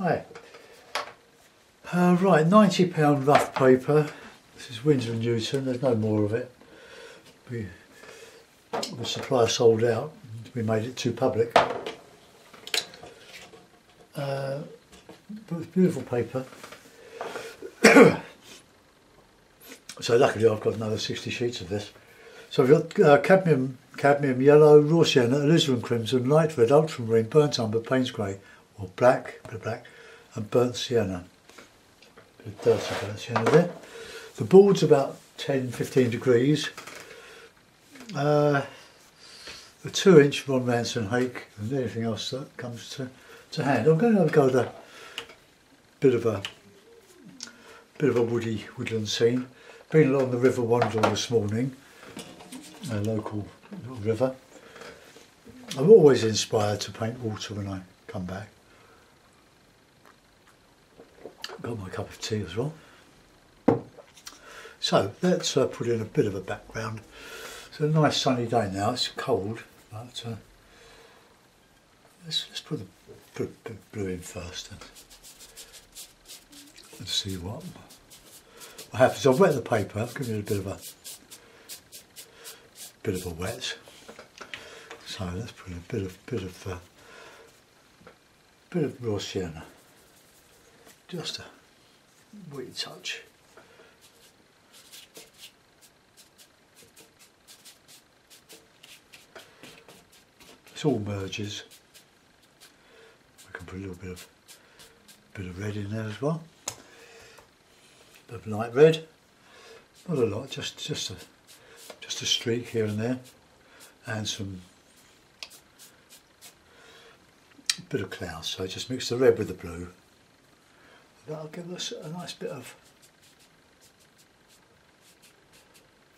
Hi. Right, £90 rough paper. This is Winsor & Newton, there's no more of it. The supplier sold out, we made it too public. But it's beautiful paper. So luckily I've got another 60 sheets of this. So we've got cadmium yellow, raw sienna, alizarin crimson, light red, ultramarine, burnt umber, Payne's grey, or black, bit of black, and burnt sienna. Bit of dirty burnt sienna there. The board's about 10-15 degrees. The 2-inch Ron Ranson hake, and anything else that comes to hand. I'm going to go with a bit of a woodland scene. Been along the River Wandle this morning, a local little river. I'm always inspired to paint water when I come back. Got my cup of tea as well. So let's put in a bit of a background. It's a nice sunny day now. It's cold, but let's put the blue in first and see what happens. I've wet the paper. I've given it a bit of a wet. So let's put in a bit of raw sienna. Just a wee touch. This all merges. We can put a little bit of red in there as well. A bit of light red. Not a lot, just a streak here and there, and some bit of clouds. So just mix the red with the blue. That'll give us a nice bit of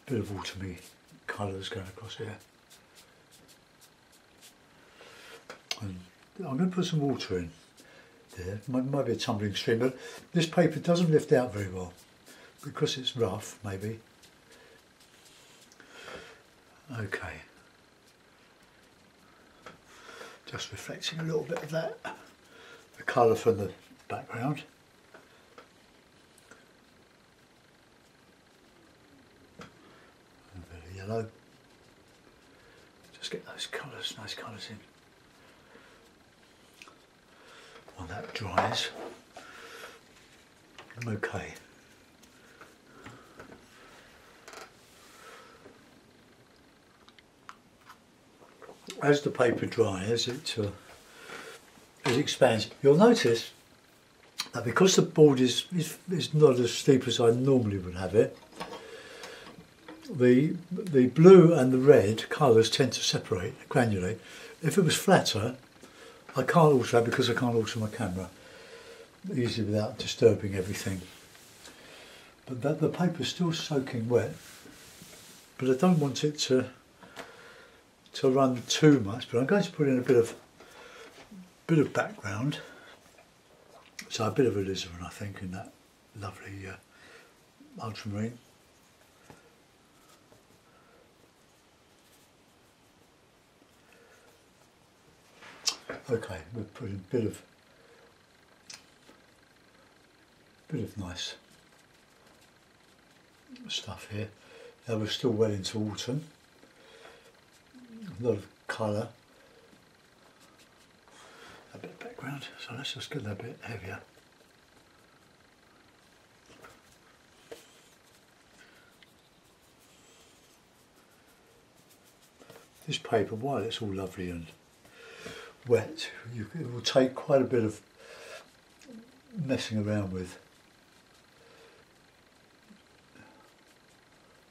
autumny colours going across here. And I'm going to put some water in there. Might be a tumbling stream, but this paper doesn't lift out very well because it's rough, maybe. Okay. Just reflecting a little bit of that, the colour from the background. A bit of yellow. Just get those colours, nice colours in. While that dries. Okay. As the paper dries, it expands. You'll notice that because the board is not as steep as I normally would have it, the blue and the red colours tend to separate, granulate. If it was flatter, I can't alter that because I can't alter my camera easily without disturbing everything. But the paper's still soaking wet, but I don't want it to run too much. But I'm going to put in a bit of background. So a bit of alizarin, I think, in that lovely ultramarine. Okay, we'll put in a bit of nice stuff here. Now we're still well into autumn. A lot of colour. A bit of background, so let's just get that a bit heavier. This paper, while it's all lovely and wet, it will take quite a bit of messing around with.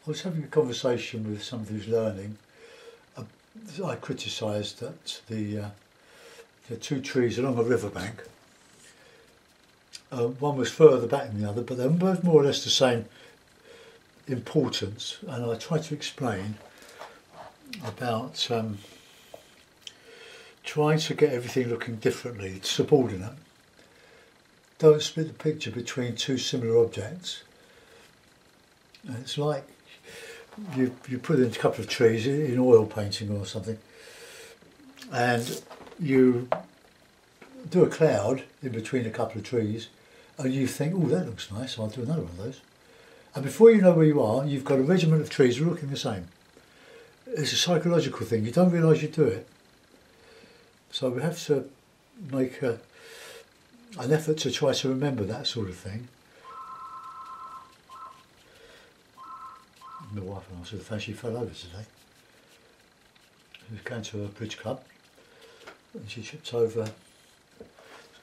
I was having a conversation with somebody who's learning. I criticised that the two trees along a riverbank, one was further back than the other, but they were both more or less the same importance, and I tried to explain about trying to get everything looking differently, subordinate. Don't split the picture between two similar objects. And it's like you put in a couple of trees in oil painting or something, and you do a cloud in between a couple of trees, and you think, oh, that looks nice, I'll do another one of those. And before you know where you are, you've got a regiment of trees looking the same. It's a psychological thing, you don't realise you do it. So we have to make an effort to try to remember that sort of thing. My wife and I sort of found she fell over today. She was going to a bridge club and she tripped over some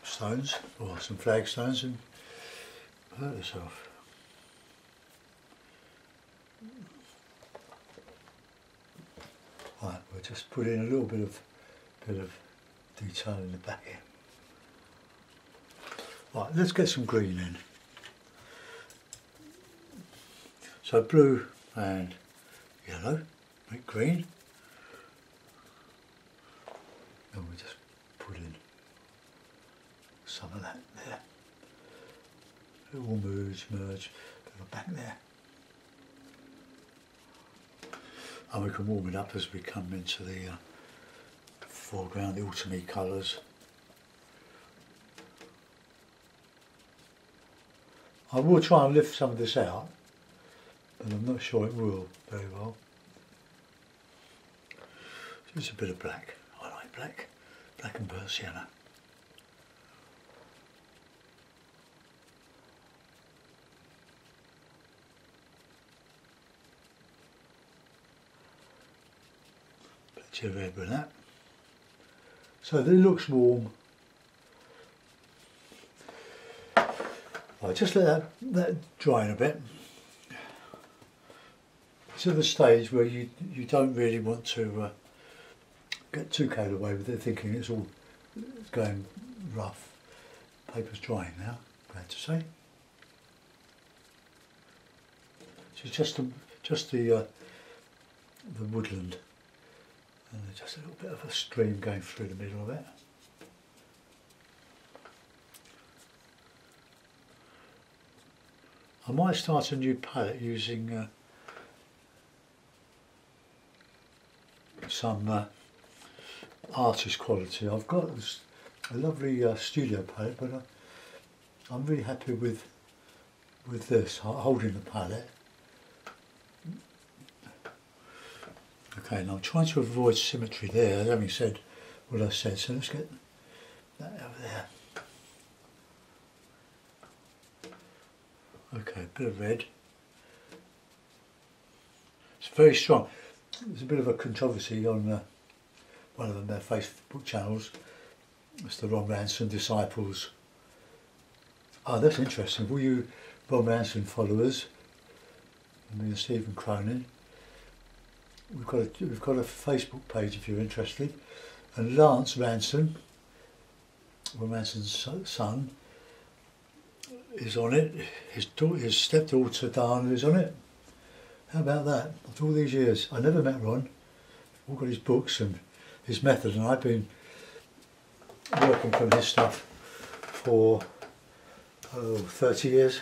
stones, or some flagstones, and hurt herself. Right, we'll just put in a little bit of detail in the back here. Right, let's get some green in. So blue and yellow, make green. And we just put in some of that there. It will merge, go back there. And we can warm it up as we come into the foreground, the autumny colours. I will try and lift some of this out, but I'm not sure it will very well. Just a bit of black. I like black and burnt sienna. Plenty of red with that. So it looks warm. I'll just let that dry in a bit. To the stage where you don't really want to get too carried away with it, thinking it's all going rough. Paper's drying now, glad to say. So just the woodland, and just a little bit of a stream going through the middle of it. I might start a new palette using some artist quality. I've got a lovely studio palette, but I'm really happy with this, holding the palette. Okay, now I'm trying to avoid symmetry there, having said what I said, so let's get that over there. Okay, a bit of red. It's very strong. There's a bit of a controversy on one of their Facebook channels. It's the Ron Ranson Disciples. Oh, that's interesting. For you Ron Ranson followers, and me and Stephen Cronin, we've got a Facebook page if you're interested. And Lance Ranson, Ron Ranson's son, is on it. His stepdaughter Dana is on it. How about that? After all these years, I never met Ron. I've got his books and his method, and I've been working from his stuff for 30 years.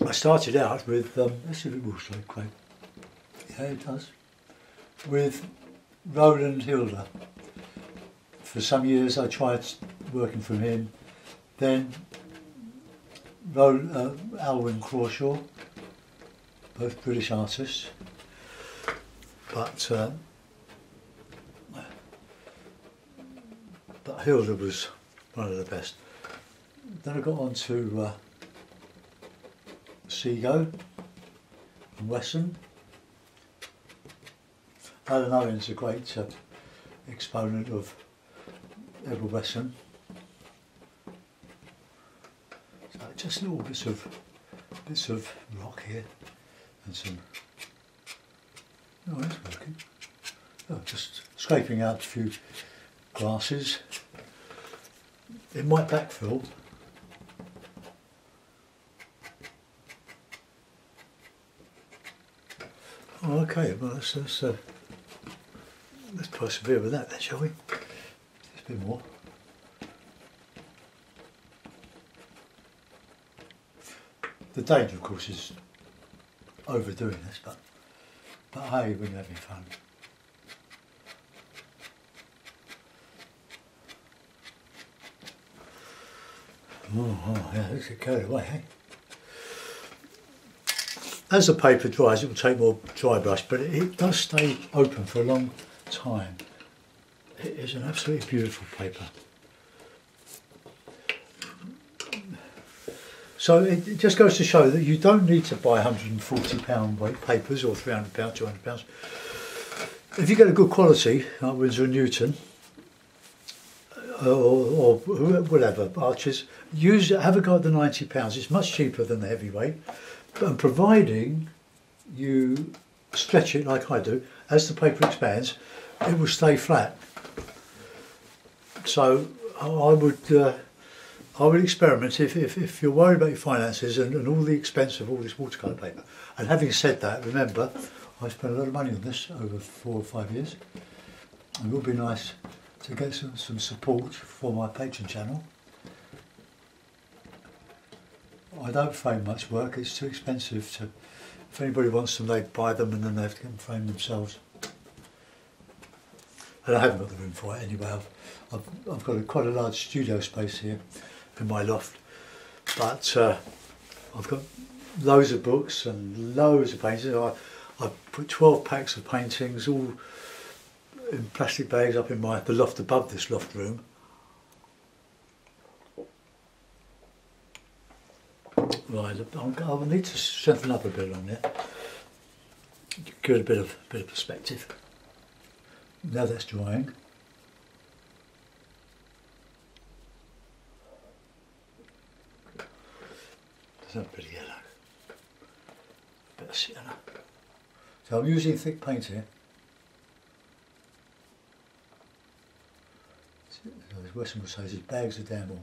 I started out with, let's see if it will show, Craig. Yeah, it does. With Roland Hilder. For some years I tried working from him. Then Alwyn Crawshaw, both British artists, but Hilda was one of the best. Then I got on to Seago and Wesson. Alan Owen's a great exponent of Edward Wesson. So just little bits of rock here and some. Oh, that's working. Oh, just scraping out a few glasses. It might backfill. Oh, okay, well let's persevere with that then, shall we? Just a bit more. The danger, of course, is overdoing this, but hey, we're having fun. Oh, yeah, let's get carried away, eh? As the paper dries, it will take more dry brush, but it does stay open for a long time. It is an absolutely beautiful paper. So it just goes to show that you don't need to buy £140 weight papers or £300, £200. If you get a good quality, like Winsor & Newton, or whatever, Arches, have a go at the £90. It's much cheaper than the heavyweight, and providing you stretch it like I do, as the paper expands, it will stay flat. So I would experiment if you're worried about your finances and all the expense of all this watercolour paper. And having said that, remember, I spent a lot of money on this over 4 or 5 years. It would be nice to get some support for my Patreon channel. I don't frame much work, it's too expensive to, if anybody wants them they buy them and then they have to get them framed themselves. And I haven't got the room for it anyway. I've got quite a large studio space here in my loft, but I've got loads of books and loads of paintings. I put 12 packs of paintings all in plastic bags up in the loft above this loft room. Right, I'll need to strengthen up a bit on there. Give it a bit of perspective. Now that's drying. There's a bit of yellow. A bit of sienna. So I'm using thick paint here. As Weston would say, his bags are damn all.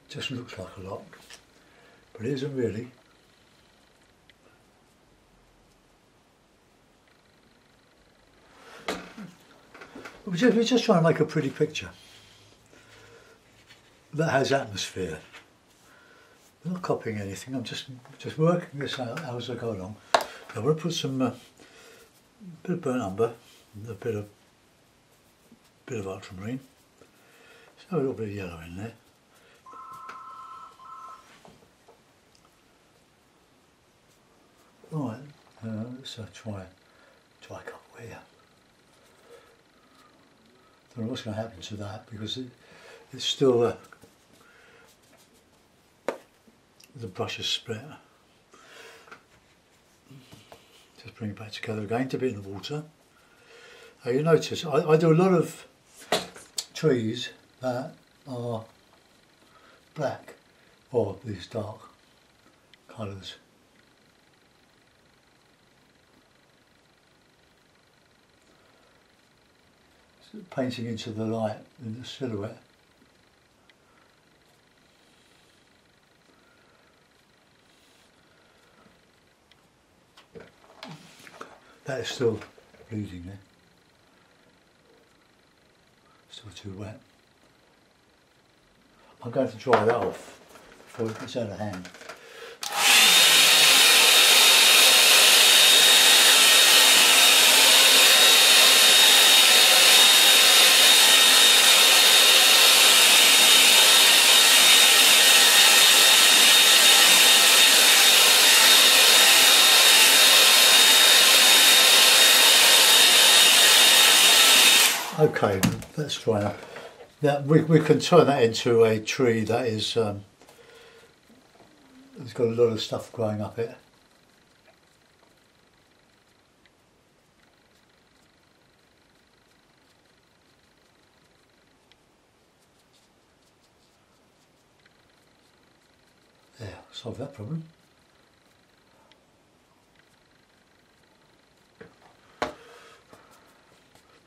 Just looks like a lot, but it isn't really. We're just trying to make a pretty picture that has atmosphere. I'm not copying anything, I'm just working this out as I go along. I want to put some bit of burnt umber, a bit of ultramarine, so a little bit of yellow in there. Right, let's try a couple here. Don't know what's going to happen to that because it's still the brush is split. Just bring it back together again, dip it in the water. You notice I do a lot of trees that are black or these dark colours. Painting into the light in the silhouette. That is still bleeding there. Still too wet. I'm going to dry that off before it gets out of hand. Okay, that's dry enough. Now we can turn that into a tree that is it's got a lot of stuff growing up it. There, solve that problem.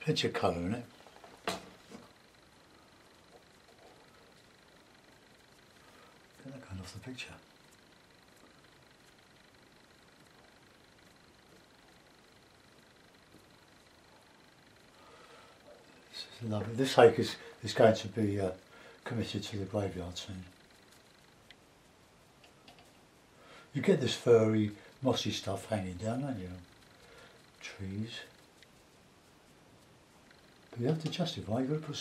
Plenty of colour in it. Get that going off the picture. This is lovely. This hake is going to be committed to the graveyard soon. You get this furry, mossy stuff hanging down, don't you? Trees. But you have to justify, you've got to put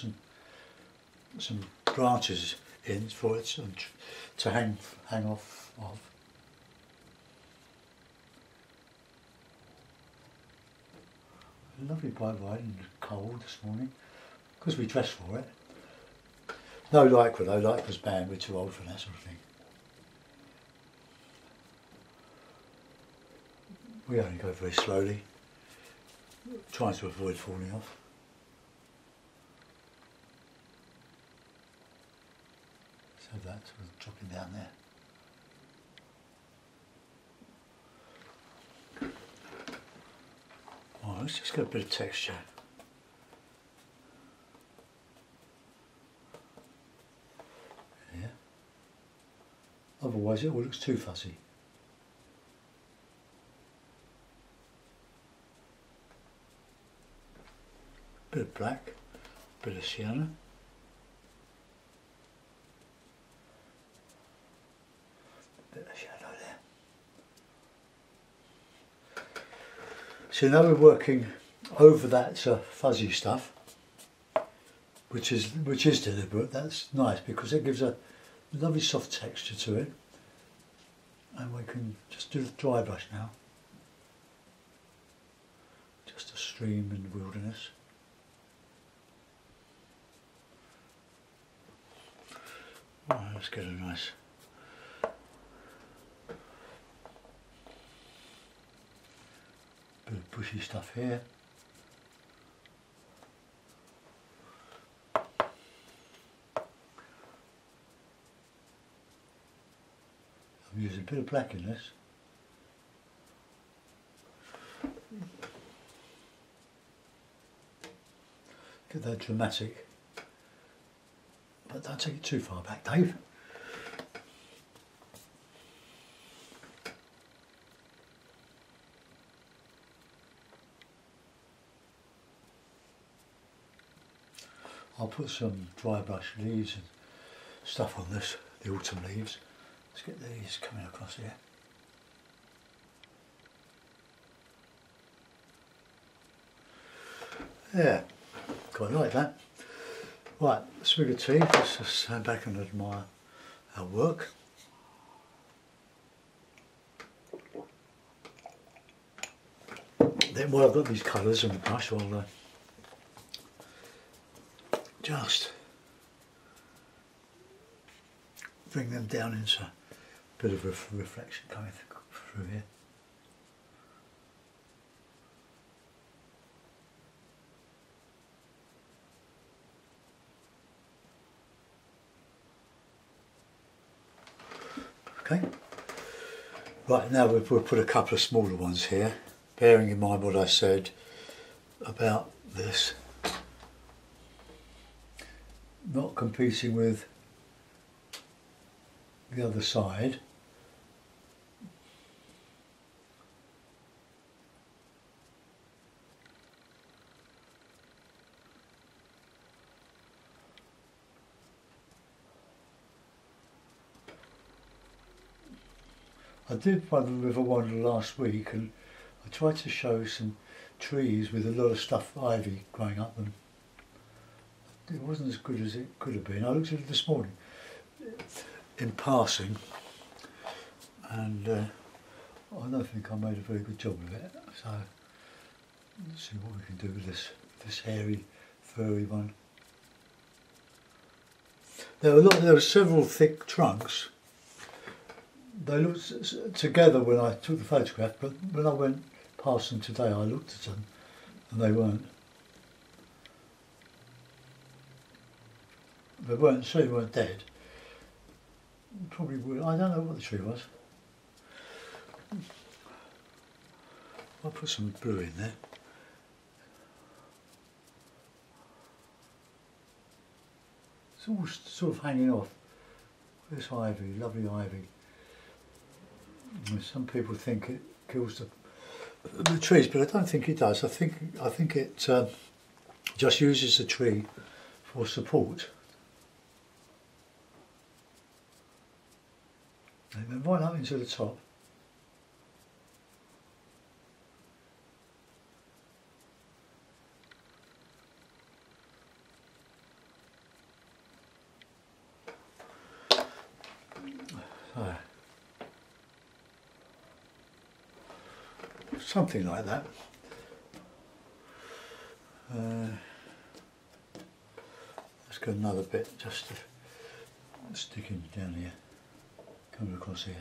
some branches in for it to hang off of. Lovely bike ride and cold this morning because we dressed for it. No lycra though, lycra's banned, we're too old for that sort of thing. We only go very slowly, trying to avoid falling off. So that's sort of dropping down there. Oh, let's just get a bit of texture. Yeah. Otherwise it all looks too fuzzy. Bit of black, bit of sienna. Bit of shadow there. So now we're working over that fuzzy stuff, which is deliberate. That's nice because it gives a lovely soft texture to it. And we can just do the dry brush now. Just a stream in the wilderness. Right, let's get a nice bit of bushy stuff here. I'm using a bit of black in this. Get that dramatic. But don't take it too far back, Dave. I'll put some dry brush leaves and stuff on this, the autumn leaves. Let's get these coming across here. Yeah, quite like that. Right, swig of tea, let's just stand back and admire our work. Then while I've got these colours on the brush, I'll just bring them down into a bit of reflection coming through here. Okay. Right, now we'll put a couple of smaller ones here, bearing in mind what I said about this not competing with the other side. I did one the River Wander last week and I tried to show some trees with a lot of stuff, ivy growing up them. It wasn't as good as it could have been. I looked at it this morning in passing and I don't think I made a very good job of it. So let's see what we can do with this hairy, furry one. There were several thick trunks. They looked together when I took the photograph, but when I went past them today, I looked at them and they weren't. They certainly weren't dead. Probably would. I don't know what the tree was. I'll put some blue in there. It's all sort of hanging off. This ivy, lovely ivy. Some people think it kills the trees, but I don't think it does. I think it just uses the tree for support. And then right up into the top. something like that. Let's go another bit just to sticking down here, coming across here.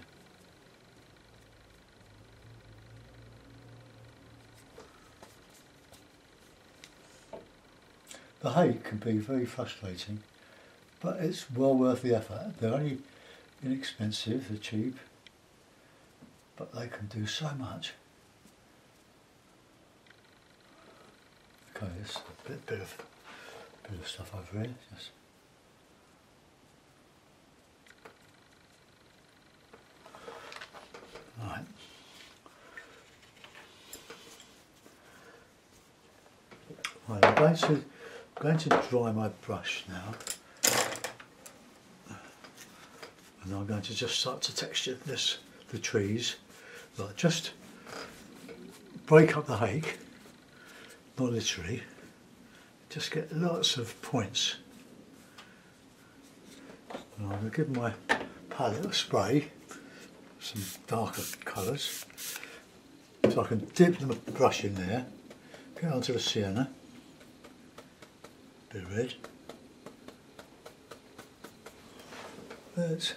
The hake can be very frustrating, but it's well worth the effort. They're only inexpensive, they're cheap, but they can do so much. Okay, there's a bit of stuff over here. Just right. Right, I'm going to dry my brush now, and I'm going to just start to texture the trees. Like, just break up the hake, not literally, just get lots of points. And I'm going to give my palette a spray, some darker colours, so I can dip the brush in there, get onto the sienna, bit of red. Let's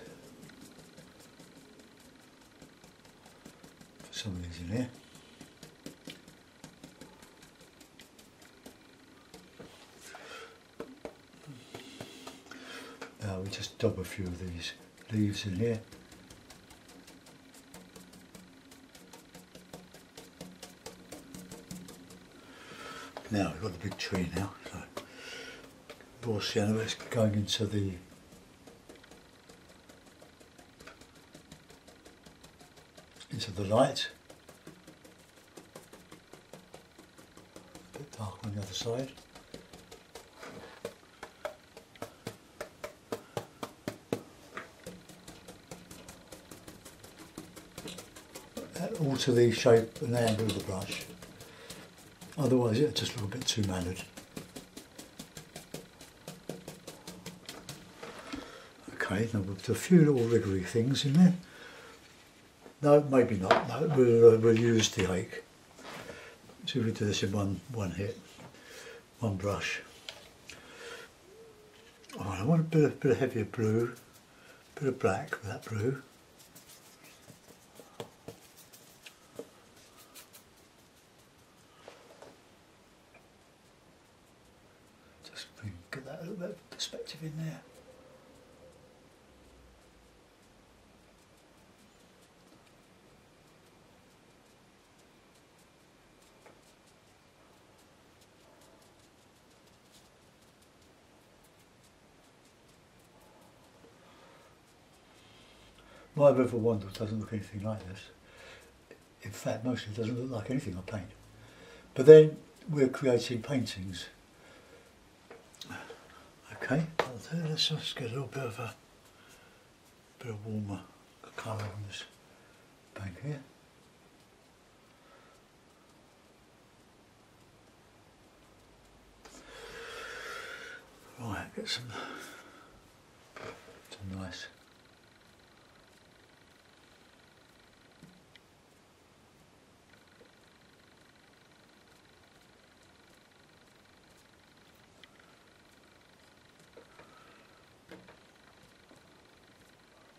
put some of these in here. Now we just dub a few of these leaves in here. Now we've got the big tree now, so raw sienna is going into the light. A bit dark on the other side. Alter the shape and angle of the brush, otherwise it'll just look a bit too mannered. Okay, now we'll do a few little wriggly things in there. No, maybe not. No, we'll use the hake. So we do this in one hit, one brush. Alright, I want a bit of heavier blue, a bit of black with that blue. Just get that little bit of perspective in there. My river wandle doesn't look anything like this. In fact, mostly it doesn't look like anything I paint. But then we're creating paintings. Okay, let's just get a little bit of warmer colour on this bank here. Right, get some nice.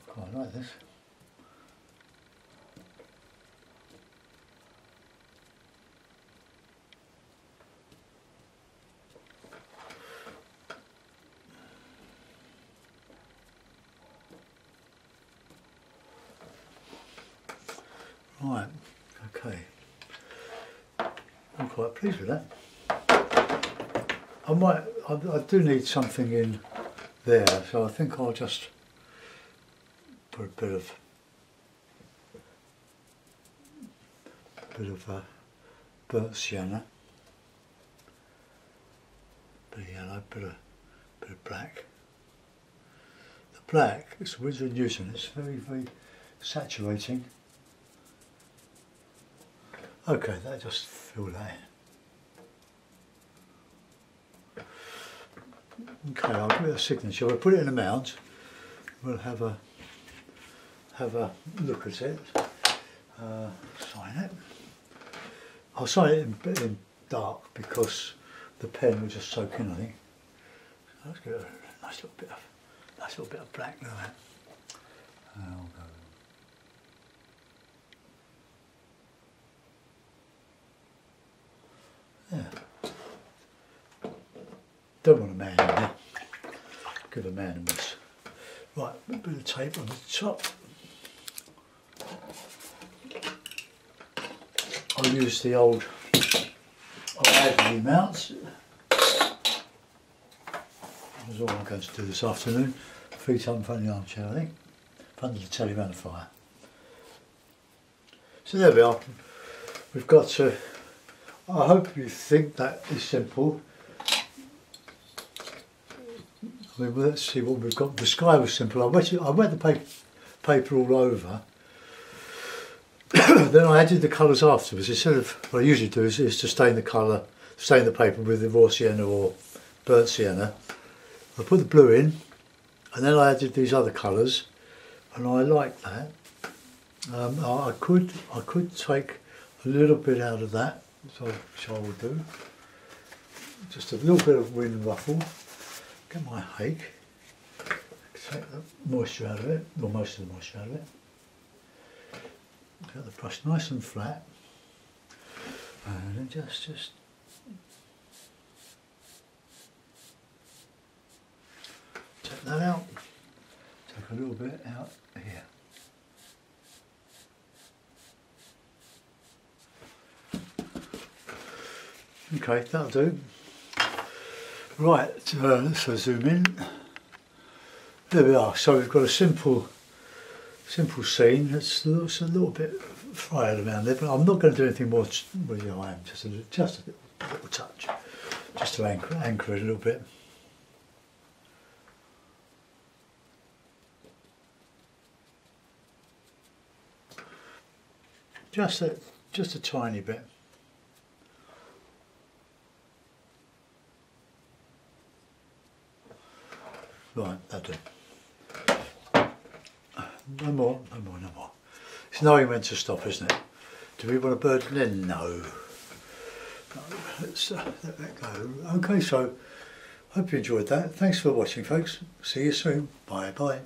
Quite like this. Right, okay. I'm quite pleased with that. I do need something in there, so I think I'll just put a bit of burnt sienna, bit of yellow, bit of black. The black is Winsor & Newton. It's very, very saturating. Okay, that just fill that in. Okay, I'll give it a signature. We'll put it in a mount. We'll have a look at it. Sign it. I'll sign it in dark because the pen will just soak in, I think. So let's get a nice little bit of black. Look at that. I'll go. Yeah. Don't want a man in there. Give a man a miss. Right, a bit of tape on the top. I'll use the old Agony mounts. That's all I'm going to do this afternoon. Feet up in front of the armchair, I think. In front of the telly around the fire. So there we are. We've got to. I hope you think that is simple. I mean, well, let's see what we've got. The sky was simple. I wet the paper all over. Then I added the colours afterwards. Instead of what I usually do is to stain the paper with the raw sienna or burnt sienna. I put the blue in, and then I added these other colours, and I like that. I could take a little bit out of that, which I will do. Just a little bit of wind ruffle. Get my hake. Take the moisture out of it, or most of the moisture out of it. Get the brush nice and flat, and then just take that out. Take a little bit out here. Okay, that'll do. Right, let's zoom in. There we are. So we've got a simple scene. It's a little bit fried around there, but I'm not going to do anything more. Well, yeah, I am just a little touch, just to anchor it a little bit. Just a tiny bit. Right, that'll do. No more. It's knowing when to stop, isn't it? Do we want a bird? Then no. Let's let that go. Okay, so hope you enjoyed that. Thanks for watching, folks. See you soon. Bye bye.